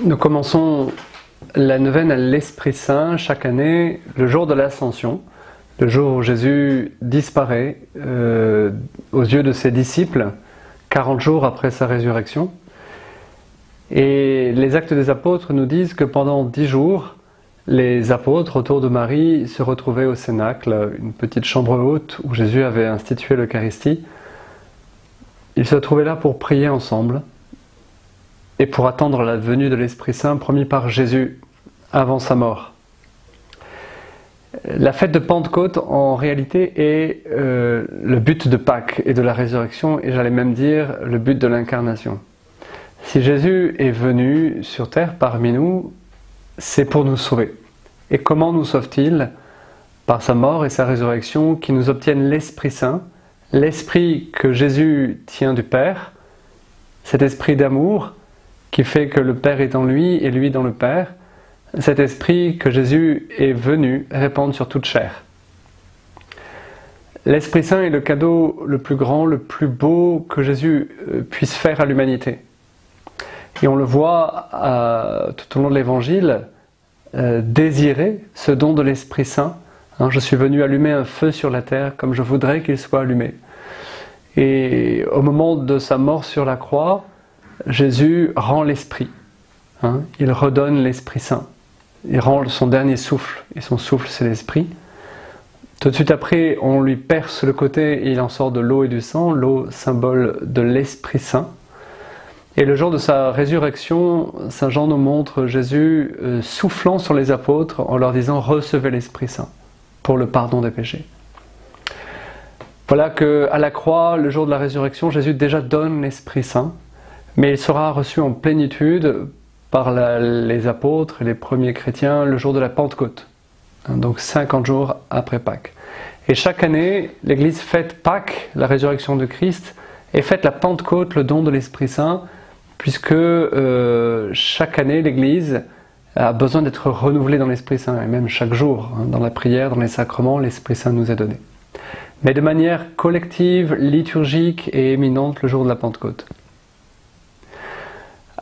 Nous commençons la neuvaine à l'Esprit Saint chaque année, le jour de l'Ascension, le jour où Jésus disparaît aux yeux de ses disciples, 40 jours après sa résurrection. Et les Actes des Apôtres nous disent que pendant 10 jours, les apôtres autour de Marie se retrouvaient au Cénacle, une petite chambre haute où Jésus avait institué l'Eucharistie. Ils se trouvaient là pour prier ensemble et pour attendre la venue de l'Esprit Saint promis par Jésus avant sa mort. La fête de Pentecôte, en réalité, est le but de Pâques et de la résurrection, et j'allais même dire le but de l'incarnation. Si Jésus est venu sur terre parmi nous, c'est pour nous sauver. Et comment nous sauve-t-il? Par sa mort et sa résurrection, qui nous obtiennent l'Esprit Saint, l'Esprit que Jésus tient du Père, cet esprit d'amour qui fait que le Père est en lui et lui dans le Père, cet esprit que Jésus est venu répandre sur toute chair. L'Esprit Saint est le cadeau le plus grand, le plus beau que Jésus puisse faire à l'humanité. Et on le voit tout au long de l'Évangile, désirer ce don de l'Esprit Saint. Je suis venu allumer un feu sur la terre comme je voudrais qu'il soit allumé. Et au moment de sa mort sur la croix, Jésus rend l'Esprit. Il redonne l'Esprit Saint. Il rend son dernier souffle, et son souffle c'est l'Esprit. Tout de suite après, on lui perce le côté et il en sort de l'eau et du sang, l'eau symbole de l'Esprit Saint. Et le jour de sa résurrection, Saint Jean nous montre Jésus soufflant sur les apôtres en leur disant « Recevez l'Esprit Saint pour le pardon des péchés ». Voilà qu'à la croix, le jour de la résurrection, Jésus déjà donne l'Esprit Saint, mais il sera reçu en plénitude par les apôtres et les premiers chrétiens le jour de la Pentecôte, donc 50 jours après Pâques. Et chaque année, l'Église fête Pâques, la résurrection de Christ, et fête la Pentecôte, le don de l'Esprit Saint, puisque chaque année, l'Église a besoin d'être renouvelée dans l'Esprit Saint, et même chaque jour, dans la prière, dans les sacrements, l'Esprit Saint nous est donné. Mais de manière collective, liturgique et éminente le jour de la Pentecôte.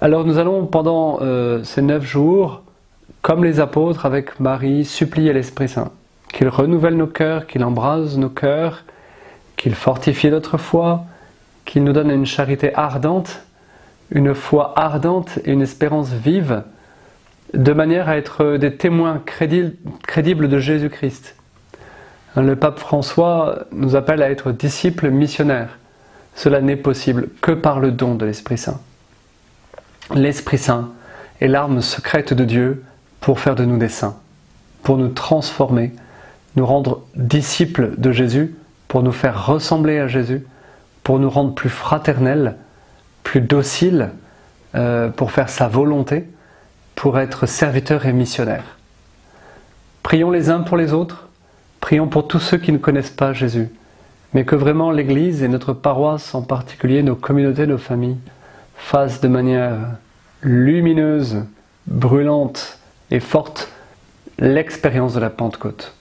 Alors nous allons pendant ces 9 jours, comme les apôtres avec Marie, supplier l'Esprit Saint, qu'il renouvelle nos cœurs, qu'il embrase nos cœurs, qu'il fortifie notre foi, qu'il nous donne une charité ardente, une foi ardente et une espérance vive, de manière à être des témoins crédibles de Jésus-Christ. Le pape François nous appelle à être disciples missionnaires. Cela n'est possible que par le don de l'Esprit Saint. L'Esprit Saint est l'arme secrète de Dieu pour faire de nous des saints, pour nous transformer, nous rendre disciples de Jésus, pour nous faire ressembler à Jésus, pour nous rendre plus fraternels, plus dociles, pour faire sa volonté, pour être serviteurs et missionnaires. Prions les uns pour les autres, prions pour tous ceux qui ne connaissent pas Jésus, mais que vraiment l'Église et notre paroisse en particulier, nos communautés, nos familles, fassent de manière lumineuse, brûlante et forte l'expérience de la Pentecôte.